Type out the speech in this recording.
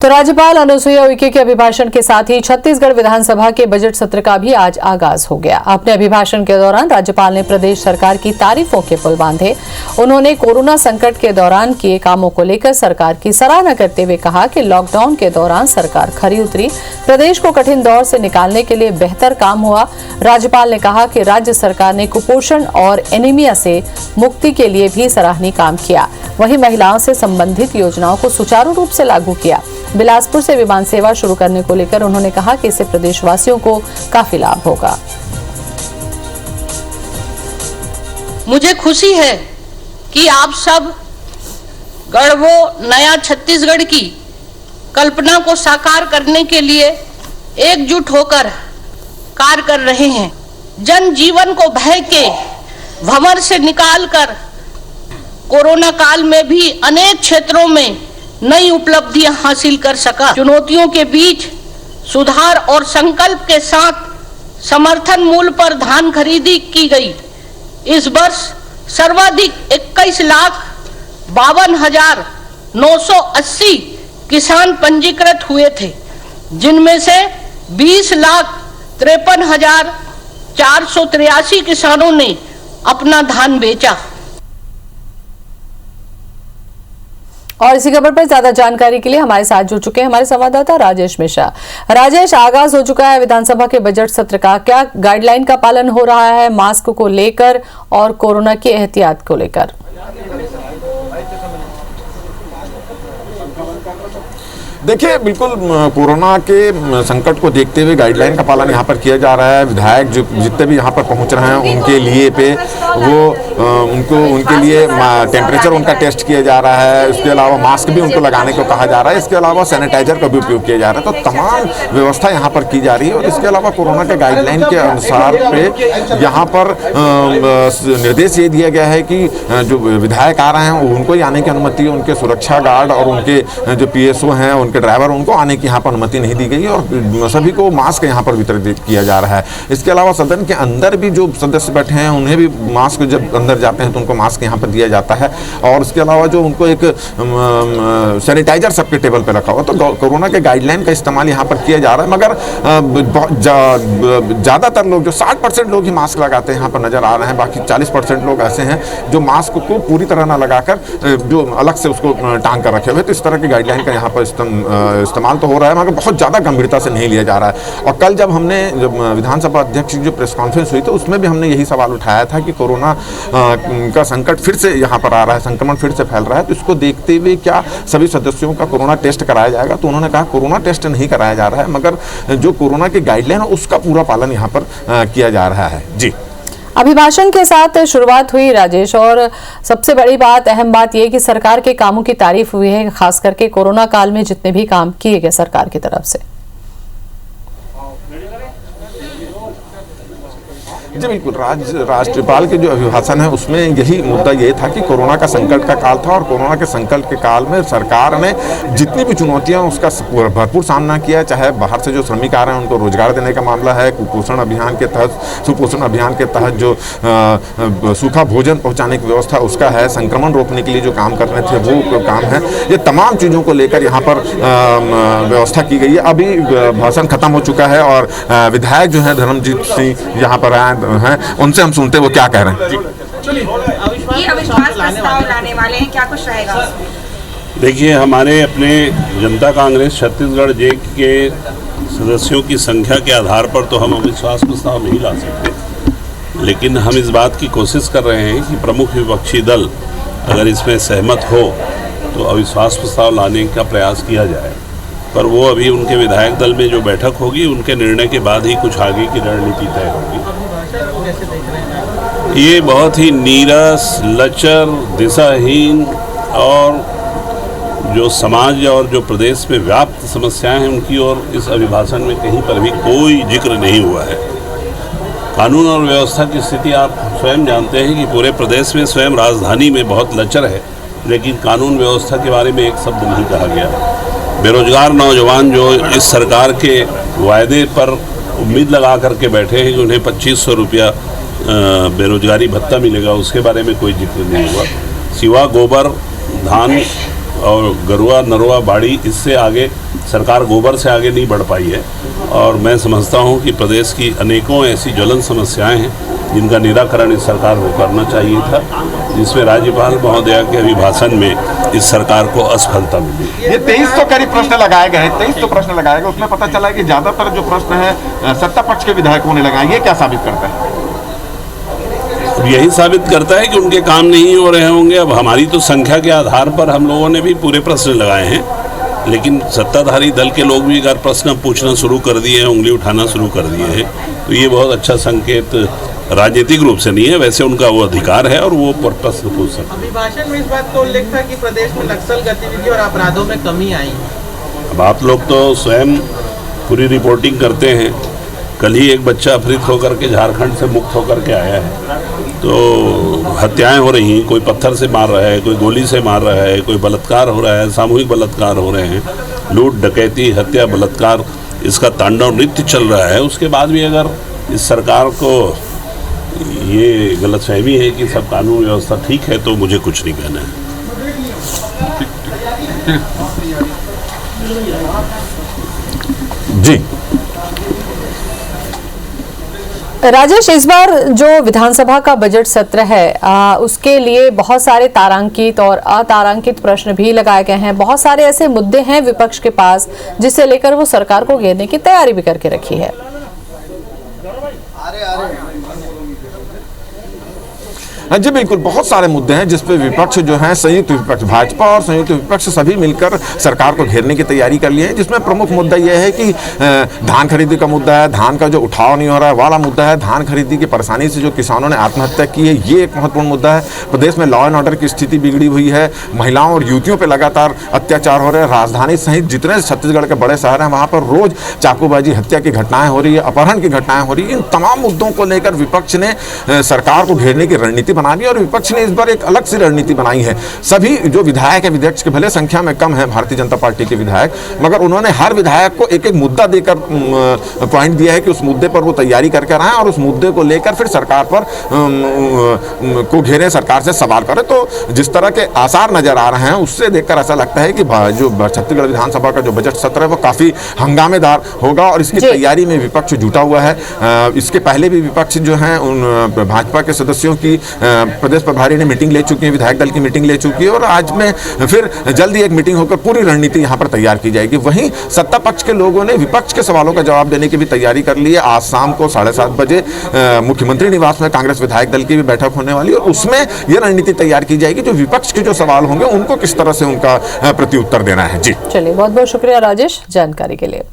तो राज्यपाल अनुसुईया उइके के अभिभाषण के साथ ही छत्तीसगढ़ विधानसभा के बजट सत्र का भी आज आगाज हो गया। अपने अभिभाषण के दौरान राज्यपाल ने प्रदेश सरकार की तारीफों के पुल बांधे। उन्होंने कोरोना संकट के दौरान किए कामों को लेकर सरकार की सराहना करते हुए कहा कि लॉकडाउन के दौरान सरकार खरी उतरी, प्रदेश को कठिन दौर से निकालने के लिए बेहतर काम हुआ। राज्यपाल ने कहा कि राज्य सरकार ने कुपोषण और एनीमिया से मुक्ति के लिए भी सराहनीय काम किया। वहीं महिलाओं से संबंधित योजनाओं को सुचारू रूप से लागू किया। बिलासपुर से विमान सेवा शुरू करने को लेकर उन्होंने कहा कि इससे प्रदेशवासियों को काफी लाभ होगा। मुझे खुशी है कि आप सब गढ़वो नया छत्तीसगढ़ की कल्पना को साकार करने के लिए एकजुट होकर कार्य कर रहे हैं। जन जीवन को भय के भंवर से निकालकर कोरोना काल में भी अनेक क्षेत्रों में नई उपलब्धियां हासिल कर सका। चुनौतियों के बीच सुधार और संकल्प के साथ समर्थन मूल्य पर धान खरीदी की गई। इस वर्ष सर्वाधिक 21,52,980 किसान पंजीकृत हुए थे, जिनमें से 20,53,483 किसानों ने अपना धान बेचा। और इसी खबर पर ज्यादा जानकारी के लिए हमारे साथ जुड़ चुके हैं हमारे संवाददाता राजेश मिश्रा। राजेश, आगाज हो चुका है विधानसभा के बजट सत्र का, क्या गाइडलाइन का पालन हो रहा है मास्क को लेकर और कोरोना की एहतियात को लेकर? देखिए, बिल्कुल कोरोना के संकट को देखते हुए गाइडलाइन का पालन यहाँ पर किया जा रहा है। विधायक जो जितने भी यहाँ पर पहुँच रहे हैं उनके लिए उनके लिए टेम्परेचर उनका टेस्ट किया जा रहा है। इसके अलावा मास्क भी उनको लगाने को कहा जा रहा है। इसके अलावा सैनिटाइजर का भी उपयोग किया जा रहा है। तो तमाम व्यवस्था यहाँ पर की जा रही है और इसके अलावा कोरोना के गाइडलाइन के अनुसार पे यहाँ पर निर्देश ये दिया गया है कि जो विधायक आ रहे हैं उनको ही आने की अनुमति है। उनके सुरक्षा गार्ड और उनके जो PSO हैं, उनके ड्राइवर, उनको आने की यहाँ पर अनुमति नहीं दी गई और सभी को मास्क यहाँ पर वितरित किया जा रहा है। इसके अलावा सदन के अंदर भी जो सदस्य बैठे हैं उन्हें भी मास्क, जब अंदर जाते हैं तो उनको मास्क यहाँ पर दिया जाता है। और इसके अलावा जो उनको एक सैनिटाइजर सबके टेबल पर रखा हुआ। तो कोरोना के गाइडलाइन का इस्तेमाल यहाँ पर किया जा रहा है। मगर ज़्यादातर लोग, जो 60% लोग ही मास्क लगाते हैं यहाँ पर नजर आ रहे हैं। बाकी 40% लोग ऐसे हैं जो मास्क को पूरी तरह ना लगाकर जो अलग से उसको टांग कर रखे हुए। तो इस तरह की गाइडलाइन का यहाँ पर इस्तेमाल तो हो रहा है मगर बहुत ज़्यादा गंभीरता से नहीं लिया जा रहा है। और कल जब विधानसभा अध्यक्ष की जो प्रेस कॉन्फ्रेंस हुई तो उसमें भी हमने यही सवाल उठाया था कि कोरोना का संकट फिर से यहाँ पर आ रहा है, संक्रमण फिर से फैल रहा है। तो इसको देखते हुए क्या सभी सदस्यों का कोरोना टेस्ट कराया जाएगा? तो उन्होंने कहा कोरोना टेस्ट नहीं कराया जा रहा है, मगर जो कोरोना की गाइडलाइन है उसका पूरा पालन यहाँ पर किया जा रहा है। जी, अभिभाषण के साथ शुरुआत हुई राजेश, और सबसे बड़ी बात, अहम बात यह कि सरकार के कामों की तारीफ हुई है, खास करके कोरोना काल में जितने भी काम किए गए सरकार की तरफ से। जी बिल्कुल, राज्यपाल के जो अभिभाषण है उसमें यही मुद्दा ये था कि कोरोना का संकट का काल था और कोरोना के संकट के काल में सरकार ने जितनी भी चुनौतियां उसका भरपूर सामना किया। चाहे बाहर से जो श्रमिक आ रहे हैं उनको रोजगार देने का मामला है, कुपोषण अभियान के तहत जो सूखा भोजन पहुंचाने की व्यवस्था उसका है, संक्रमण रोकने के लिए जो काम करने थे वो काम है। ये तमाम चीज़ों को लेकर यहाँ पर व्यवस्था की गई है। अभी भाषण खत्म हो चुका है और विधायक जो है धर्मजीत सिंह यहाँ पर आए हैं, उनसे हम सुनते वो क्या कह रहे हैं। अविश्वास प्रस्ताव लाने वाले हैं, क्या कुछ रहेगा? देखिए, हमारे अपने जनता कांग्रेस छत्तीसगढ़ जे के सदस्यों की संख्या के आधार पर तो हम अविश्वास प्रस्ताव नहीं ला सकते, लेकिन हम इस बात की कोशिश कर रहे हैं कि प्रमुख विपक्षी दल अगर इसमें सहमत हो तो अविश्वास प्रस्ताव लाने का प्रयास किया जाए। पर वो अभी उनके विधायक दल में जो बैठक होगी उनके निर्णय के बाद ही कुछ आगे की रणनीति तय होगी। ये बहुत ही नीरस, लचर, दिशाहीन और जो समाज और जो प्रदेश में व्याप्त समस्याएं हैं उनकी ओर इस अभिभाषण में कहीं पर भी कोई जिक्र नहीं हुआ है। कानून और व्यवस्था की स्थिति आप स्वयं जानते हैं कि पूरे प्रदेश में, स्वयं राजधानी में बहुत लचर है, लेकिन कानून व्यवस्था के बारे में एक शब्द नहीं कहा गया। बेरोजगार नौजवान जो इस सरकार के वायदे पर उम्मीद लगा करके बैठे हैं कि उन्हें 2500 रुपया बेरोजगारी भत्ता मिलेगा, उसके बारे में कोई जिक्र नहीं हुआ। सिवा गोबर, धान और गरुआ नरवा बाड़ी, इससे आगे सरकार गोबर से आगे नहीं बढ़ पाई है। और मैं समझता हूं कि प्रदेश की अनेकों ऐसी ज्वलन समस्याएं हैं जिनका निराकरण इस सरकार को करना चाहिए था, जिसमें राज्यपाल महोदया के अभिभाषण में इस सरकार को असफलता मिली। ये 23 तो करीब प्रश्न लगाए गए हैं, 23 तो प्रश्न लगाए गए, उसमें पता चला कि ज्यादातर जो प्रश्न है सत्ता पक्ष के विधायकों ने लगाए। ये क्या साबित करता है? यही साबित करता है कि उनके काम नहीं हो रहे होंगे। अब हमारी तो संख्या के आधार पर हम लोगों ने भी पूरे प्रश्न लगाए हैं, लेकिन सत्ताधारी दल के लोग भी अगर प्रश्न पूछना शुरू कर दिए हैं, उंगली उठाना शुरू कर दिए हैं, तो ये बहुत अच्छा संकेत राजनीतिक रूप से नहीं है। वैसे उनका वो अधिकार है और वो प्रश्न पूछ सकते हैं। अभिभाषण में इस बात का उल्लेख था कि प्रदेश में नक्सल गतिविधि और अपराधों में कमी आई है। अब आप लोग तो स्वयं पूरी रिपोर्टिंग करते हैं। कल ही एक बच्चा अपहृत होकर के झारखंड से मुक्त होकर के आया है, तो हत्याएं हो रही हैं, कोई पत्थर से मार रहा है, कोई गोली से मार रहा है, कोई बलात्कार हो रहा है, सामूहिक बलात्कार हो रहे हैं, लूट डकैती हत्या बलात्कार, इसका तांडव नृत्य चल रहा है। उसके बाद भी अगर इस सरकार को ये गलतफहमी है कि सब कानून व्यवस्था ठीक है, तो मुझे कुछ नहीं कहना है। जी राजेश, इस बार जो विधानसभा का बजट सत्र है उसके लिए बहुत सारे तारांकित और अतारांकित प्रश्न भी लगाए गए हैं। बहुत सारे ऐसे मुद्दे हैं विपक्ष के पास जिसे लेकर वो सरकार को घेरने की तैयारी भी करके रखी है। जी बिल्कुल, बहुत सारे मुद्दे हैं जिस पे विपक्ष जो है, संयुक्त विपक्ष भाजपा और संयुक्त विपक्ष सभी मिलकर सरकार को घेरने की तैयारी कर लिए हैं। जिसमें प्रमुख मुद्दा यह है कि धान खरीदी का मुद्दा है, धान का जो उठाव नहीं हो रहा है वाला मुद्दा है, धान खरीदी की परेशानी से जो किसानों ने आत्महत्या की है ये एक महत्वपूर्ण मुद्दा है। प्रदेश में लॉ एंड ऑर्डर की स्थिति बिगड़ी हुई है, महिलाओं और युवतियों पर लगातार अत्याचार हो रहे हैं। राजधानी सहित जितने छत्तीसगढ़ के बड़े शहर हैं वहाँ पर रोज चाकूबाजी हत्या की घटनाएं हो रही है, अपहरण की घटनाएं हो रही है। इन तमाम मुद्दों को लेकर विपक्ष ने सरकार को घेरने की रणनीति बना ली और विपक्ष ने इस बार एक अलग सी रणनीति बनाई है। सभी जो विधायक है, विपक्ष के भले संख्या में कम है भारतीय जनता पार्टी के विधायक, मगर उन्होंने हर विधायक को एक एक मुद्दा देकर पॉइंट दिया है कि उस मुद्दे पर वो तैयारी करके आए और उस मुद्दे को लेकर फिर सरकार पर को घेरे, सरकार से सवाल करें। तो जिस तरह के आसार नजर आ रहे हैं उससे देखकर ऐसा लगता है कि जो छत्तीसगढ़ विधानसभा का जो बजट सत्र है वो काफी हंगामेदार होगा और इसकी तैयारी में विपक्ष जुटा हुआ है। इसके पहले भी विपक्ष जो है उन भाजपा के सदस्यों की प्रदेश प्रभारी ने मीटिंग ले चुकी है, विधायक दल की मीटिंग ले चुकी है और आज में फिर जल्दी एक मीटिंग होकर पूरी रणनीति यहां पर तैयार की जाएगी। वहीं सत्ता पक्ष के लोगों ने विपक्ष के सवालों का जवाब देने की भी तैयारी कर ली है। आज शाम को 7:30 बजे मुख्यमंत्री निवास में कांग्रेस विधायक दल की भी बैठक होने वाली है और उसमें यह रणनीति तैयार की जाएगी जो विपक्ष के जो सवाल होंगे उनको किस तरह से उनका प्रत्युत्तर देना है। जी चलिए, बहुत बहुत शुक्रिया राजेश जानकारी के लिए।